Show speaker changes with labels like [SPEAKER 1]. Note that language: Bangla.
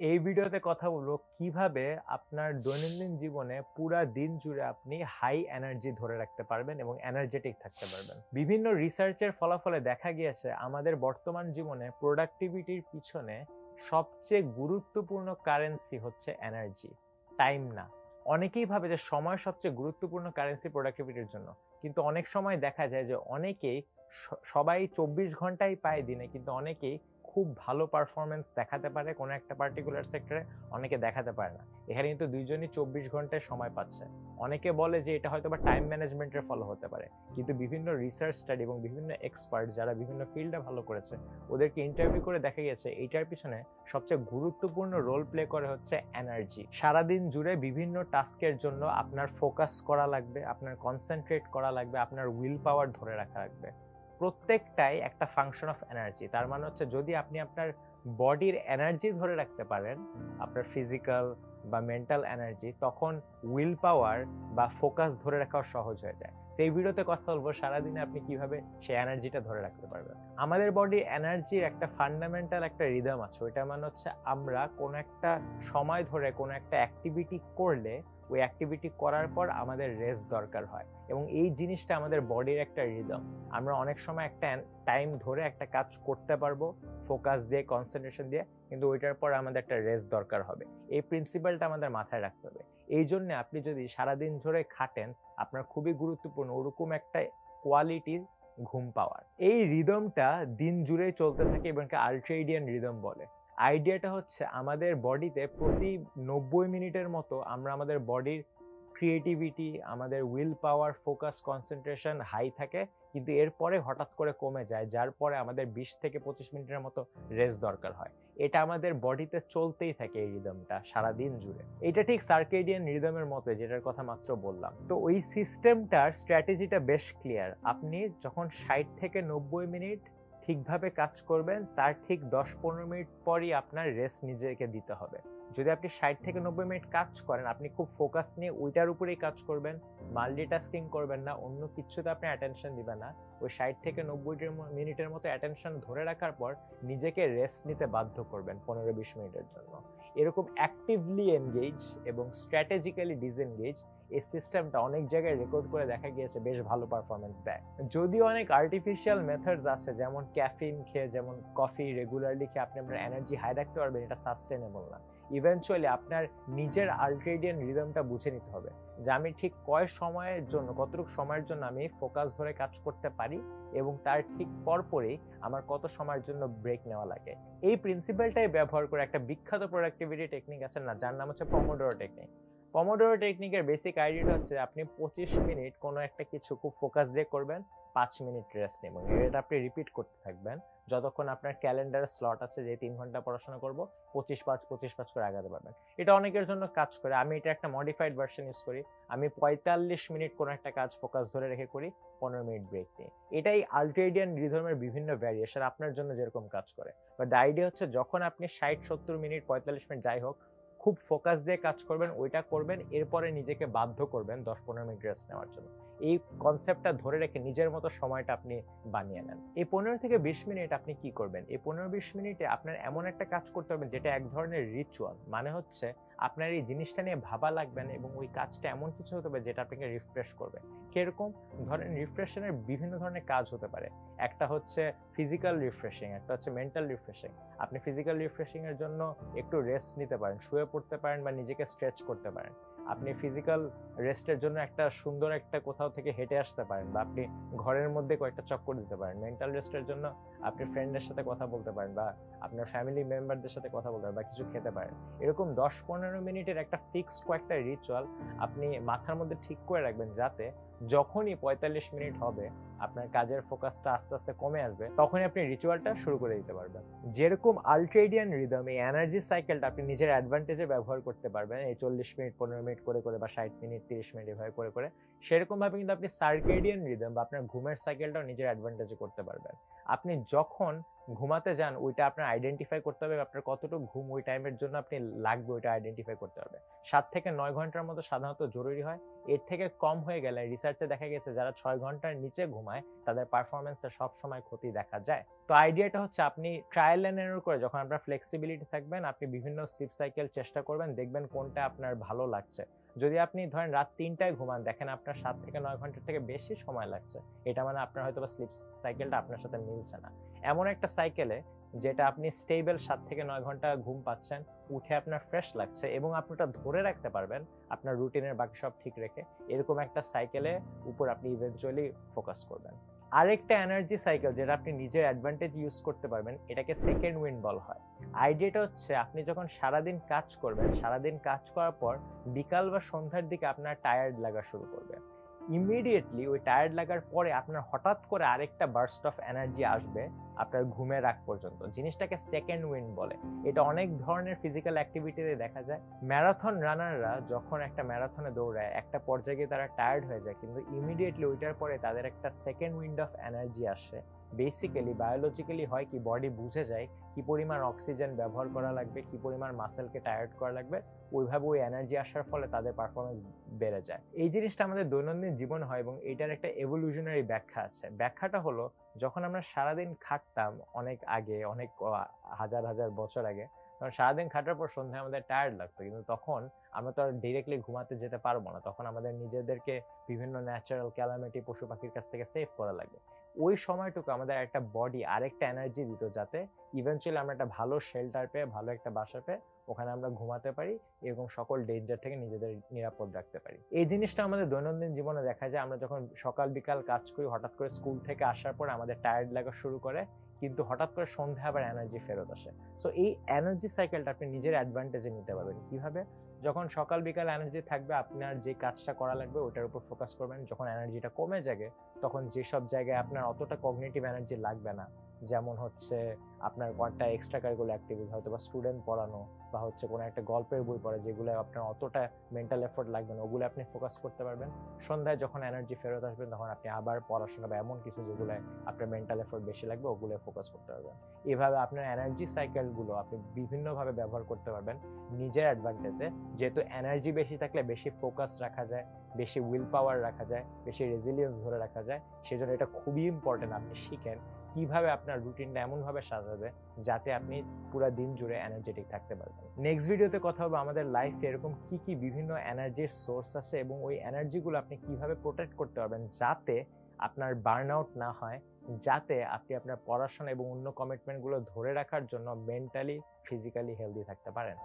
[SPEAKER 1] এই ভিডিওতে কথা বলবো কিভাবে আপনার দৈনন্দিন জীবনে পুরা দিন জুড়ে আপনি হাই এনার্জি ধরে রাখতে পারবেন এবং এনার্জেটিক থাকতে পারবেন। বিভিন্ন রিসার্চের ফলাফলে দেখা গিয়েছে আমাদের বর্তমান জীবনে প্রোডাক্টিভিটির পিছনে সবচেয়ে গুরুত্বপূর্ণ কারেন্সি হচ্ছে এনার্জি, টাইম না। অনেকেই ভাবে যে সময় সবচেয়ে গুরুত্বপূর্ণ কারেন্সি প্রোডাক্টিভিটির জন্য, কিন্তু অনেক সময় দেখা যায় যে অনেকেই সবাই 24 ঘন্টাই পায় দিনে, কিন্তু অনেকেই খুব ভালো পারফরমেন্স দেখাতে পারে কোনো একটা পার্টিকুলার সেক্টরে, অনেকে দেখাতে পারে না। এখানে কিন্তু দুইজনই 24 ঘন্টায় সময় পাচ্ছে। অনেকে বলে যে এটা হয়তো বা টাইম ম্যানেজমেন্টের ফলে হতে পারে, কিন্তু বিভিন্ন রিসার্চ স্টাডি এবং বিভিন্ন এক্সপার্ট যারা বিভিন্ন ফিল্ডে ভালো করেছে ওদেরকে ইন্টারভিউ করে দেখা গেছে এইটার পিছনে সবচেয়ে গুরুত্বপূর্ণ রোল প্লে করে হচ্ছে এনার্জি। সারাদিন জুড়ে বিভিন্ন টাস্কের জন্য আপনার ফোকাস করা লাগবে, আপনার কনসেন্ট্রেট করা লাগবে, আপনার উইল পাওয়ার ধরে রাখা লাগবে। প্রত্যেকটাই একটা ফাংশন অফ এনার্জি। তার মানে হচ্ছে যদি আপনি আপনার বডির এনার্জি ধরে রাখতে পারেন, আপনার ফিজিক্যাল বা মেন্টাল এনার্জি, তখন উইল পাওয়ার বা ফোকাস ধরে রাখাও সহজ হয়ে যায়। সেই ভিডিওতে কথা বলবো সারাদিনে আপনি কিভাবে সেই এনার্জিটা ধরে রাখতে পারবেন। আমাদের বডির এনার্জির একটা ফান্ডামেন্টাল একটা রিদম আছে, ওইটা মানে হচ্ছে আমরা কোনো একটা সময় ধরে কোনো একটা অ্যাক্টিভিটি করলে ওই অ্যাক্টিভিটি করার পর আমাদের রেস্ট দরকার হয়, এবং এই জিনিসটা আমাদের বডির একটা রিদম। আমরা অনেক সময় একটা টাইম ধরে একটা কাজ করতে পারবো ফোকাস দিয়ে, কনসেন্ট্রেশন দিয়ে, কিন্তু ওইটার পর আমাদের একটা রেস্ট দরকার হবে। এই প্রিন্সিপালটা আমাদের মাথায় রাখতে হবে। এই জন্য আপনি যদি সারাদিন ধরে খাটেন, আপনার খুবই গুরুত্বপূর্ণ ওরকম একটা কোয়ালিটির ঘুম পাওয়ার। এই রিদমটা দিন জুড়েই চলতে থাকে এবং আল্ট্রেডিয়ান রিদম বলে। আইডিয়াটা হচ্ছে আমাদের বডিতে প্রতি 90 মিনিটের মতো আমরা আমাদের বডির ক্রিয়েটিভিটি, আমাদের will power, focus, concentration high থাকে, কিন্তু এরপরে হঠাৎ করে কমে যায়, যার পরে আমাদের 20 থেকে 25 মিনিটের মতো রেস্ট দরকার হয়। এটা আমাদের বডিতে চলতেই থাকে এই রিদমটা সারাদিন জুড়ে। এটা ঠিক সার্কেডিয়ান রিদমের মতো যেটার কথা মাত্র বললাম। তো ওই সিস্টেমটার স্ট্র্যাটেজিটা বেশ ক্লিয়ার। আপনি যখন 60 থেকে 90 মিনিট ঠিকভাবে কাজ করবেন, তার ঠিক 10-15 মিনিট পরই আপনার রেস্ট নিজেকে দিতে হবে। যদি আপনি 60 থেকে 90 মিনিট কাজ করেন, আপনি খুব ফোকাস নিয়ে ওইটার উপরেই কাজ করবেন, মাল্টিটাস্কিং করবেন না, অন্য কিছুতে আপনি অ্যাটেনশন দিবেন না। ওই 60 থেকে 90 মিনিটের মতো অ্যাটেনশন ধরে রাখার পর নিজেকে রেস্ট নিতে বাধ্য করবেন 15-20 মিনিটের জন্য। এরকম অ্যাক্টিভলি এনগেজ এবং স্ট্র্যাটেজিক্যালি ডিসএনগেজ এই সিস্টেমটা অনেক জায়গায় রেকর্ড করে দেখা গিয়েছে বেশ ভালো পারফরমেন্স দেয়। যদিও অনেক আর্টিফিশিয়াল মেথডস আছে, যেমন ক্যাফিন খেয়ে, যেমন কফি রেগুলারলি খেয়ে আপনি আপনার এনার্জি হাই রাখতে পারবেন, এটা সাস্টেনেবল না। ইভেনচুয়ালি আপনার নিজের আল্ট্রেডিয়ান রিদমটা বুঝে নিতে হবে যে আমি ঠিক কতটুকু সময়ের জন্য আমি ফোকাস ধরে কাজ করতে পারি, এবং তার ঠিক পরপরই আমার কত সময়ের জন্য ব্রেক নেওয়া লাগে। এই প্রিন্সিপালটাই ব্যবহার করে একটা বিখ্যাত প্রোডাক্টিভিটি টেকনিক আছে না, যার নাম হচ্ছে পমোডোরো টেকনিক। পমোডোরো টেকনিকের বেসিক আইডিয়াটা হচ্ছে আপনি 25 মিনিট কোনো একটা কিছু খুব ফোকাস দিয়ে করবেন, 5 মিনিট রেস্ট নেবেন। এটা আপনি রিপিট করতে থাকবেন যতক্ষণ আপনার ক্যালেন্ডারে স্লট আছে যে 3 ঘন্টা পড়াশোনা করব, 25-5 করে আগাতে পারবেন। এটা অনেকের জন্য কাজ করে, আমি এটা একটা মডিফাইড ভার্সন ইউজ করি। আমি 45 মিনিট কোনো একটা কাজ ফোকাস ধরে রেখে করি, 15 মিনিট ব্রেক নিই। এটাই আল্ট্রেডিয়ান রিদমের বিভিন্ন ভ্যারিয়েশন, আপনার জন্য যেরকম কাজ করে। বাট দ্য আইডিয়া হচ্ছে যখন আপনি 60-70 মিনিট, 45 মিনিট যাই হোক খুব ফোকাস দিয়ে কাজ করবেন, ওইটা করবেন, এরপরে নিজেকে বাধ্য করবেন 10-15 মিনিট রেস্ট নেওয়ার জন্য। এই কনসেপ্টটা ধরে রেখে নিজের মতো সময়টা আপনি বানিয়ে নেন। এই 15 থেকে 20 মিনিট আপনি কি করবেন? এই 15-20 মিনিটে আপনার এমন একটা কাজ করতে হবে যেটা এক ধরনের রিচুয়াল। মানে হচ্ছে আপনার এই জিনিসটা নিয়ে ভাবা লাগবে না, এবং ওই কাজটা এমন কিছু হতে হবে যেটা আপনাকে রিফ্রেশ করবে। কিরকম? ধরেন রিফ্রেশনের বিভিন্ন ধরনের কাজ হতে পারে। একটা হচ্ছে ফিজিক্যাল রিফ্রেশিং, একটা হচ্ছে মেন্টাল রিফ্রেশিং। আপনি ফিজিক্যাল রিফ্রেশিং এর জন্য একটু রেস্ট নিতে পারেন, শুয়ে পড়তে পারেন বা নিজেকে স্ট্রেচ করতে পারেন। আপনি ফিজিক্যাল রেস্টের জন্য একটা সুন্দর একটা কোথাও থেকে হেঁটে আসতে পারেন, বা আপনি ঘরের মধ্যে কয়েকটা চক্কর দিতে পারেন। মেন্টাল রেস্টের জন্য আপনি ফ্রেন্ডের সাথে কথা বলতে পারেন, বা আপনার ফ্যামিলি মেম্বারদের সাথে কথা বলতে পারেন, বা কিছু খেতে পারেন। এরকম 10-15 মিনিটের একটা ফিক্সড কয়েকটা রিচুয়াল আপনি মাথার মধ্যে ঠিক করে রাখবেন, যাতে যখনই 45 মিনিট হবে আপনার কাজের ফোকাসটা আস্তে আস্তে কমে আসবে, তখনই আপনি রিচুয়ালটা শুরু করে দিতে পারবেন। যেরকম আল্ট্রেডিয়ান রিদম, এই এনার্জি সাইকেলটা আপনি নিজের অ্যাডভান্টেজে ব্যবহার করতে পারবেন, এই 40 মিনিট 15 মিনিট করে করে বা 60 মিনিট 30 মিনিট এভাবে করে করে, সেরকম ভাবে কিন্তু আপনি সার্কেডিয়ান রিদম বা আপনার ঘুমের সাইকেলটাও নিজের অ্যাডভান্টেজে করতে পারবেন। আপনি যখন ঘুমাতে যান ওইটা আপনার আইডেন্টিফাই করতে হবে, আপনার কতটুকু ঘুম ওই টাইমের জন্য আপনি লাগবে ওইটা আইডেন্টিফাই করতে হবে। 7 থেকে 9 ঘন্টার মতো সাধারণত জরুরি হয়। এর থেকে কম হয়ে গেলে রিসার্চে দেখা গেছে যারা 6 ঘন্টার নিচে ঘুমায় তাদের পারফরমেন্সে সবসময় ক্ষতি দেখা যায়। তো আইডিয়াটা হচ্ছে আপনি ট্রায়াল এন্ড এরর করে যখন আপনার ফ্লেক্সিবিলিটি থাকবেন, আপনি বিভিন্ন স্লিপ সাইকেল চেষ্টা করবেন, দেখবেন কোনটা আপনার ভালো লাগছে। যদি আপনি ধরেন রাত 3টায় ঘুমান, দেখেন আপনার 7 থেকে 9 ঘন্টার থেকে বেশি সময় লাগছে, এটা মানে আপনার হয়তোবা স্লিপ সাইকেলটা আপনার সাথে মিলছে না। এমন একটা সাইকেলে যেটা আপনি স্টেবল 7 থেকে 9 ঘন্টা ঘুম পাচ্ছেন, উঠে আপনার ফ্রেশ লাগছে এবং আপনি ওটা ধরে রাখতে পারবেন আপনার রুটিনের বাকি সব ঠিক রেখে, এরকম একটা সাইকেলে উপর আপনি ইভেন্চুয়ালি ফোকাস করবেন। আরেকটা এনার্জি সাইকেল যেটা আপনি নিজের অ্যাডভান্টেজ ইউজ করতে পারবেন, এটাকে সেকেন্ড উইন্ড বলা হয়। আইডিয়াটা হচ্ছে আপনি যখন সারাদিন কাজ করবেন, সারাদিন কাজ করার পর বিকাল বা সন্ধ্যার দিকে আপনার টায়ার্ড লাগা শুরু করবে। ইমিডিয়েটলি ওই টায়ার্ড লাগার পরে আপনার হঠাৎ করে আরেকটা বার্স্ট অফ এনার্জি আসবে আপনার ঘুমের আগ পর্যন্ত। জিনিসটাকে সেকেন্ড উইন্ড বলে। এটা অনেক ধরনের ফিজিক্যাল অ্যাক্টিভিটিতে দেখা যায়। ম্যারাথন রানাররা যখন একটা ম্যারাথনে দৌড়ায়, একটা পর্যায়ে গিয়ে তারা টায়ার্ড হয়ে যায়, কিন্তু ইমিডিয়েটলি ওইটার পরে তাদের একটা সেকেন্ড উইন্ড অফ এনার্জি আসে। বেসিক্যালি বায়োলজিক্যালি হয় কি, বডি বুঝে যায় কি পরিমাণ অক্সিজেন ব্যবহার করা লাগবে, কি পরিমাণ মাসেলকে টায়ার্ড করা লাগবে, ওইভাবে ওই এনার্জি আসার ফলে তাদের পারফরমেন্স বেড়ে যায়। এই জিনিসটা আমাদের দৈনন্দিন জীবনে হয় এবং এটার একটা এভলিউশনারি ব্যাখ্যা আছে। ব্যাখ্যাটা হলো, যখন আমরা সারাদিন খাটতাম অনেক আগে, অনেক হাজার হাজার বছর আগে, তখন সারাদিন খাটার পর সন্ধ্যায় আমাদের টায়ার্ড লাগতো, কিন্তু তখন আমরা তো আর ডিরেক্টলি ঘুমাতে যেতে পারবো না, তখন আমাদের নিজেদেরকে বিভিন্ন ন্যাচারাল ক্যালামিটি, পশু পাখির কাছ থেকে সেভ করা লাগে। ওই সময়টুকু আমাদের একটা বডি আরেকটা এনার্জি দিত, যাতে ইভেন্চুয়ালি আমরা একটা ভালো শেল্টার পেয়ে, ভালো একটা বাসা পেয়ে ওখানে আমরা ঘুমাতে পারি এবং সকল ডেঞ্জার থেকে নিজেদের নিরাপদ রাখতে পারি। এই জিনিসটা আমাদের দৈনন্দিন জীবনে দেখা যায়। আমরা যখন সকাল বিকাল কাজ করি, হঠাৎ করে স্কুল থেকে আসার পর আমাদের টায়ার্ড লাগা শুরু করে, কিন্তু হঠাৎ করে সন্ধ্যা আবার এনার্জি ফেরত আসে। সো এই এনার্জি সাইকেলটা আপনি নিজের অ্যাডভান্টেজে নিতে পারবেন। কিভাবে? যখন সকাল বিকাল এনার্জি থাকবে, আপনার যে কাজটা করা লাগবে ওটার উপর ফোকাস করবেন। যখন এনার্জিটা কমে যাবে, তখন যেসব জায়গায় আপনার অতটা কগনিটিভ এনার্জি লাগবে না, যেমন হচ্ছে আপনার কয়েকটা এক্সট্রা কারিকুলার অ্যাক্টিভিটি, হয়তো বা স্টুডেন্ট পড়ানো বা হচ্ছে কোনো একটা গল্পের বই পড়া, যেগুলো আপনার অতটা মেন্টাল এফোর্ট লাগবে না, ওগুলো আপনি ফোকাস করতে পারবেন। সন্ধ্যায় যখন এনার্জি ফেরত আসবেন, তখন আপনি আবার পড়াশোনা বা এমন কিছু যেগুলো আপনার মেন্টাল এফোর্ট বেশি লাগবে, ওগুলো ফোকাস করতে পারবেন। এভাবে আপনার এনার্জি সাইকেলগুলো আপনি বিভিন্নভাবে ব্যবহার করতে পারবেন নিজের অ্যাডভান্টেজে। যেহেতু এনার্জি বেশি থাকলে বেশি ফোকাস রাখা যায়, বেশি উইল পাওয়ার রাখা যায়, বেশি রেজিলিয়েন্স ধরে রাখা যায়। সেজন্য এটা খুবই ইম্পর্টেন্ট আপনি শিখেন কিভাবে আপনার রুটিনটা এমনভাবে সাজাবে যাতে আপনি পুরো দিন জুড়ে এনার্জেটিক থাকতে পারবেন। নেক্সট ভিডিওতে কথা হবে আমাদের লাইফে এরকম কি কি বিভিন্ন এনার্জির সোর্স আছে এবং ওই এনার্জিগুলো আপনি কিভাবে প্রোটেক্ট করতে পারবেন যাতে আপনার বার্ন আউট না হয়, যাতে আপনি আপনার পড়াশোনা এবং অন্য কমিটমেন্টগুলো ধরে রাখার জন্য মেন্টালি, ফিজিক্যালি হেলদি থাকতে পারেন।